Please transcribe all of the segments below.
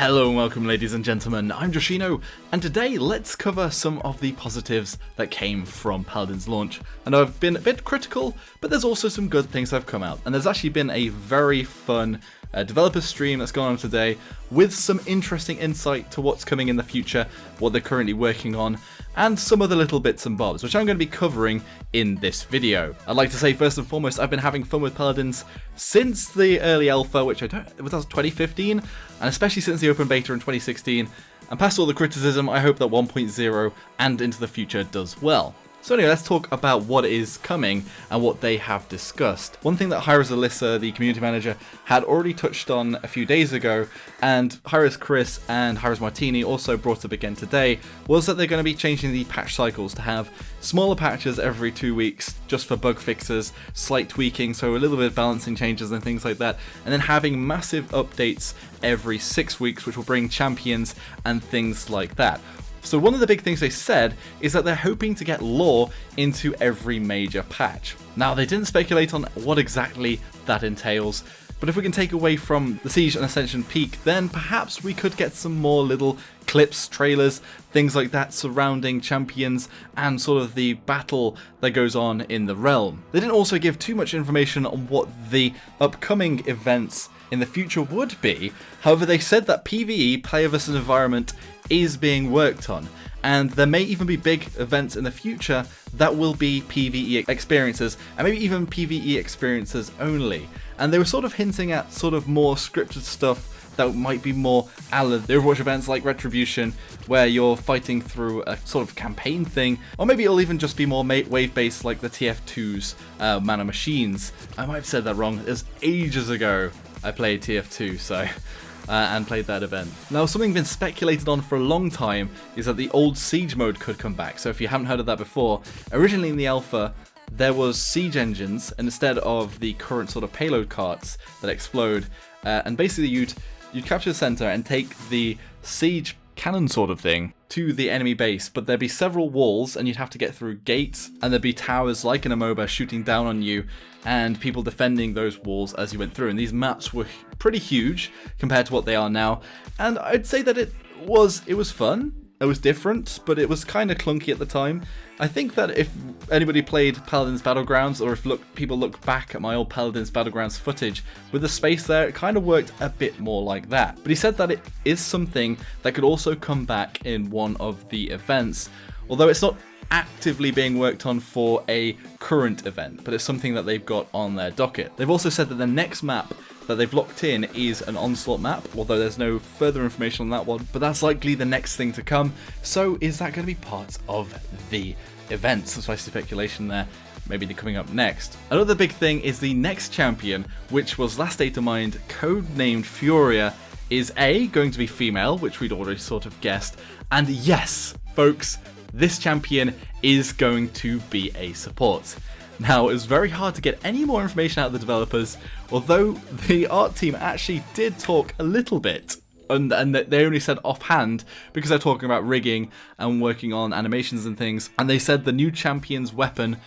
Hello and welcome, ladies and gentlemen, I'm Joshino, and today let's cover some of the positives that came from Paladins launch. I know I've been a bit critical, but there's also some good things that have come out, and there's actually been a very fun developer stream that's gone on today with some interesting insight to what's coming in the future, what they're currently working on, and some other little bits and bobs, which I'm going to be covering in this video. I'd like to say first and foremost, I've been having fun with Paladins since the early alpha, which that was 2015, and especially since the open beta in 2016, and past all the criticism, I hope that 1.0 and into the future does well. So anyway, let's talk about what is coming and what they have discussed. One thing that hi-rez Alyssa, the community manager, had already touched on a few days ago, and hi-rez Chris and hi-rez Martini also brought up again today, was that they're going to be changing the patch cycles to have smaller patches every 2 weeks just for bug fixes, slight tweaking, so a little bit of balancing changes and things like that, and then having massive updates every 6 weeks, which will bring champions and things like that. So one of the big things they said is that they're hoping to get lore into every major patch. Now, they didn't speculate on what exactly that entails, but if we can take away from the Siege and Ascension Peak, then perhaps we could get some more little clips, trailers, things like that surrounding champions and sort of the battle that goes on in the realm. They didn't also give too much information on what the upcoming events in the future would be. However, they said that PvE, player versus environment, is being worked on, and there may even be big events in the future that will be PvE experiences, and maybe even PvE experiences only. And they were sort of hinting at sort of more scripted stuff that might be more a la the Overwatch events like Retribution, where you're fighting through a sort of campaign thing, or maybe it'll even just be more wave-based like the TF2's Mana Machines. I might have said that wrong, it was ages ago I played TF2, so and played that event. Now, something been speculated on for a long time is that the old Siege mode could come back. So if you haven't heard of that before, originally in the alpha there was Siege engines instead of the current sort of payload carts that explode, and basically you'd capture the center and take the Siege cannon sort of thing to the enemy base, but there'd be several walls and you'd have to get through gates, and there'd be towers like in a MOBA shooting down on you and people defending those walls as you went through. And these maps were pretty huge compared to what they are now, and I'd say that it was fun. It was different, but it was kind of clunky at the time. I think that if anybody played Paladins Battlegrounds, or if people look back at my old Paladins Battlegrounds footage, with the space there, it kind of worked a bit more like that. But he said that it is something that could also come back in one of the events, although it's not actively being worked on for a current event, but it's something that they've got on their docket. They've also said that the next map that they've locked in is an Onslaught map, although there's no further information on that one, but that's likely the next thing to come. So is that going to be part of the events? That's why speculation there. Maybe they're coming up next. Another big thing is the next champion, which was last data mined, codenamed Furia, is going to be female, which we'd already sort of guessed, and yes, folks, this champion is going to be a support. Now, it was very hard to get any more information out of the developers, although the art team actually did talk a little bit, and they only said offhand because they're talking about rigging and working on animations and things, and they said the new champion's weapon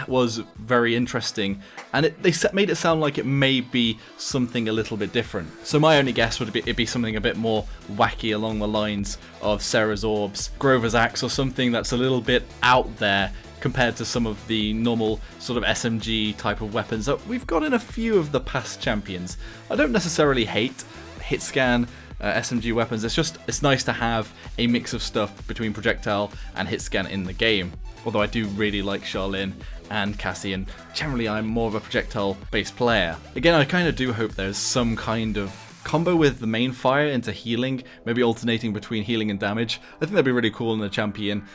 was very interesting, and they made it sound like it may be something a little bit different. So my only guess would be it'd be something a bit more wacky along the lines of Sarah's Orbs, Grover's Axe, or something that's a little bit out there compared to some of the normal sort of SMG type of weapons that we've got in a few of the past champions. I don't necessarily hate hit scan SMG weapons, it's nice to have a mix of stuff between projectile and hit scan in the game. Although I do really like Charlene and Cassie, and generally I'm more of a projectile based player. Again, I kind of do hope there's some kind of combo with the main fire into healing, maybe alternating between healing and damage. I think that'd be really cool in the champion,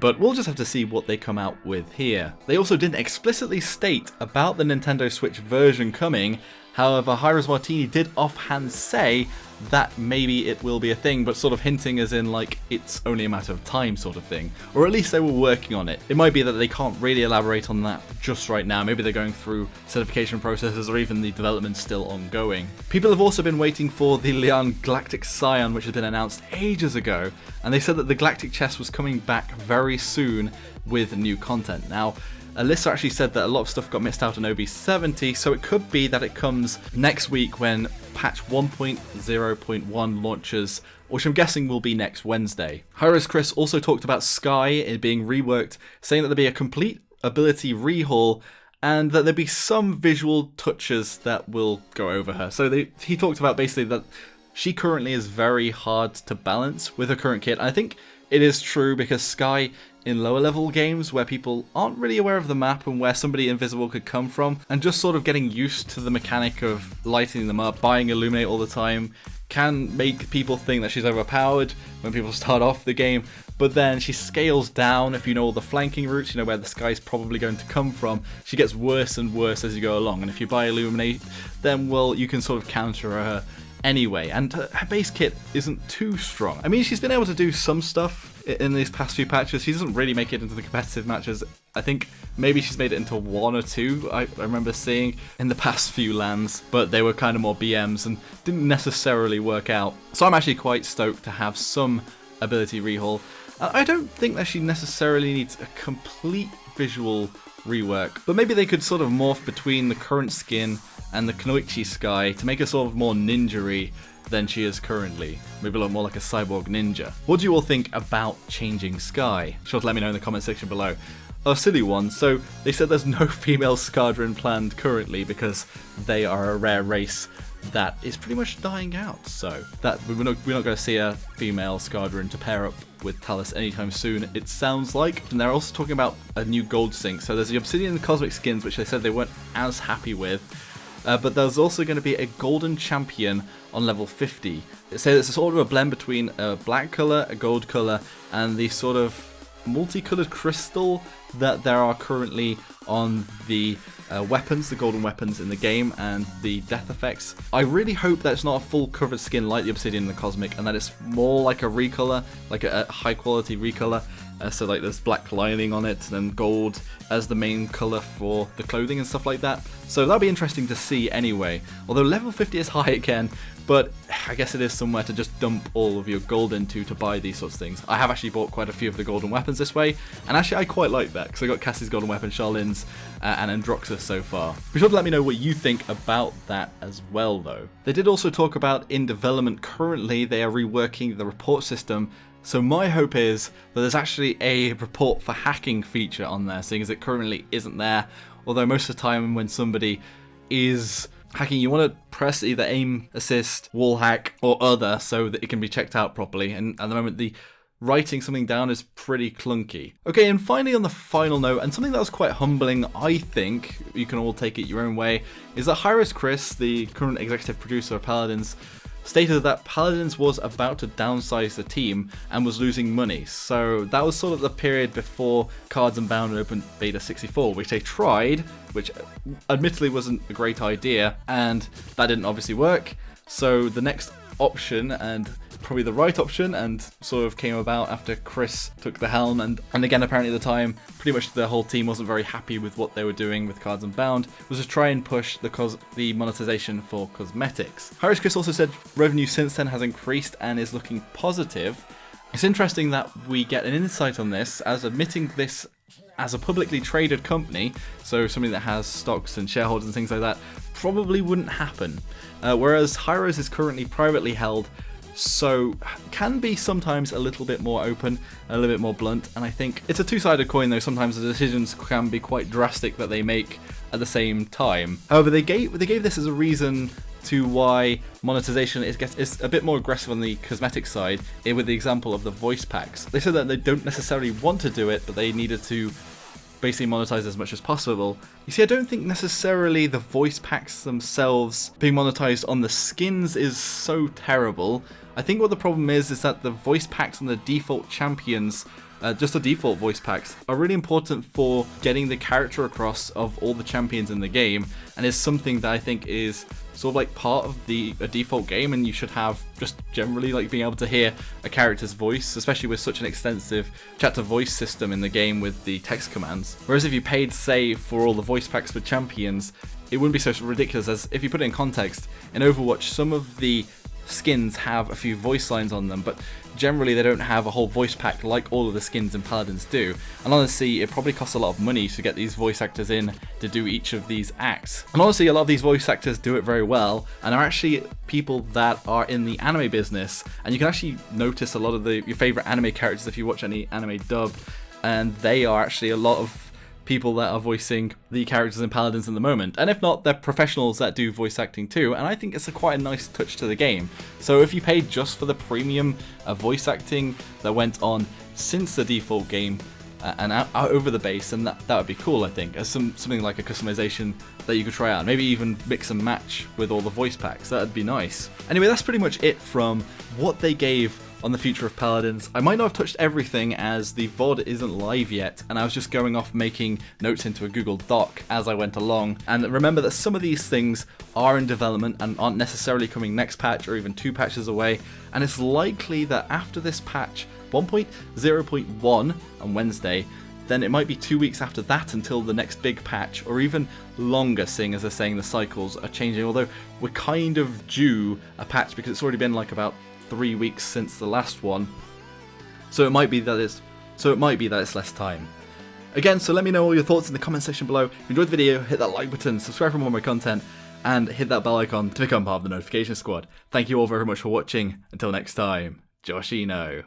but we'll just have to see what they come out with here. They also didn't explicitly state about the Nintendo Switch version coming. However, hi-rez Martini did offhand say that maybe it will be a thing, but sort of hinting as in like it's only a matter of time sort of thing, or at least they were working on it. It might be that they can't really elaborate on that just right now. Maybe they're going through certification processes, or even the development's still ongoing. People have also been waiting for the Leon Galactic Scion, which has been announced ages ago, and they said that the Galactic Chest was coming back very soon with new content. Now, Alyssa actually said that a lot of stuff got missed out on OB70, so it could be that it comes next week when patch 1.0.1 launches, which I'm guessing will be next Wednesday. hi-rez Chris also talked about Skye it being reworked, saying that there'll be a complete ability rehaul and that there'll be some visual touches that will go over her. So he talked about basically that she currently is very hard to balance with her current kit. I think it is true because Skye in lower level games where people aren't really aware of the map and where somebody invisible could come from, and just sort of getting used to the mechanic of lighting them up, buying Illuminate all the time, can make people think that she's overpowered when people start off the game. But then she scales down if you know all the flanking routes, you know where the Skye's probably going to come from. She gets worse and worse as you go along, and if you buy Illuminate, then well, you can sort of counter her anyway, and her base kit isn't too strong. I mean, she's been able to do some stuff in these past few patches. She doesn't really make it into the competitive matches. I think maybe she's made it into 1 or 2, I remember seeing in the past few lands, but they were kind of more BMs and didn't necessarily work out. So I'm actually quite stoked to have some ability rehaul. I don't think that she necessarily needs a complete visual rework, but maybe they could sort of morph between the current skin and the Kunoichi Skye to make her sort of more ninja-y than she is currently. Maybe a lot more like a cyborg ninja. What do you all think about changing Skye? Sure to let me know in the comment section below. A silly one, so they said there's no female Skadron planned currently because they are a rare race that is pretty much dying out, so that we're not going to see a female Skadron to pair up with Talus anytime soon, it sounds like. And they're also talking about a new gold sync, so there's the Obsidian and Cosmic skins, which they said they weren't as happy with, but there's also going to be a golden champion on level 50. It says it's sort of a blend between a black colour, a gold colour, and the sort of multicolored crystal that there are currently on the weapons, the golden weapons in the game, and the death effects. I really hope that it's not a full covered skin like the Obsidian and the Cosmic, and that it's more like a recolor, like a high quality recolor. So like there's black lining on it and then gold as the main colour for the clothing and stuff like that. So that'll be interesting to see anyway. Although level 50 is high again, but I guess it is somewhere to just dump all of your gold into to buy these sorts of things. I have actually bought quite a few of the golden weapons this way, and actually I quite like that because I got Cassie's golden weapon, Charlene's, and Androxus so far. Be sure to let me know what you think about that as well though. They did also talk about in development currently they are reworking the report system. So my hope is that there's actually a report for hacking feature on there, seeing as it currently isn't there. Although most of the time when somebody is hacking, you want to press either aim, assist, wall hack, or other so that it can be checked out properly. And at the moment, the writing something down is pretty clunky. Okay, and finally on the final note, and something that was quite humbling, I think, you can all take it your own way, is that hi-rez Chris, the current executive producer of Paladins, stated that Paladins was about to downsize the team and was losing money. So that was sort of the period before Cards Unbound opened Beta 64, which they tried, which admittedly wasn't a great idea, and that didn't obviously work. So the next option, and probably the right option, and sort of came about after Chris took the helm, and again apparently at the time pretty much the whole team wasn't very happy with what they were doing with Cards Unbound, was to try and push the monetization for cosmetics. hi-rez Chris also said revenue since then has increased and is looking positive. It's interesting that we get an insight on this as admitting this as a publicly traded company, so something that has stocks and shareholders and things like that, probably wouldn't happen. Whereas hi-rez is currently privately held, so can be sometimes a little bit more open, a little bit more blunt, and I think it's a two-sided coin though. Sometimes the decisions can be quite drastic that they make at the same time. However, they gave this as a reason to why monetization is a bit more aggressive on the cosmetic side, with the example of the voice packs. They said that they don't necessarily want to do it, but they needed to basically monetize as much as possible. You see, I don't think necessarily the voice packs themselves being monetized on the skins is so terrible. I think what the problem is that the voice packs on the default champions, just the default voice packs, are really important for getting the character across of all the champions in the game, and is something that I think is sort of like part of a default game, and you should have just generally like being able to hear a character's voice, especially with such an extensive chat to voice system in the game with the text commands. Whereas if you paid, say, for all the voice packs for champions, it wouldn't be so ridiculous. As if you put it in context, in Overwatch, some of the skins have a few voice lines on them, but generally they don't have a whole voice pack like all of the skins in Paladins do. And honestly, it probably costs a lot of money to get these voice actors in to do each of these acts. And honestly, a lot of these voice actors do it very well, and are actually people that are in the anime business. And you can actually notice a lot of your favorite anime characters if you watch any anime dub, and they are actually a lot of people that are voicing the characters in Paladins at the moment. And if not, they're professionals that do voice acting too, and I think it's quite a nice touch to the game. So if you paid just for the premium voice acting that went on since the default game and out over the base, then that would be cool, I think, as something like a customization that you could try out. Maybe even mix and match with all the voice packs, that'd be nice. Anyway, that's pretty much it from what they gave on the future of Paladins. I might not have touched everything as the VOD isn't live yet, and I was just going off making notes into a Google Doc as I went along. And remember that some of these things are in development and aren't necessarily coming next patch or even 2 patches away, and it's likely that after this patch 1.0.1 on Wednesday, then it might be 2 weeks after that until the next big patch, or even longer, seeing as they're saying the cycles are changing, although we're kind of due a patch because it's already been like about 3 weeks since the last one, so it might be that it's less time. Again, so let me know all your thoughts in the comment section below. If you enjoyed the video, hit that like button, subscribe for more of my content, and hit that bell icon to become part of the notification squad. Thank you all very much for watching. Until next time, Joshino.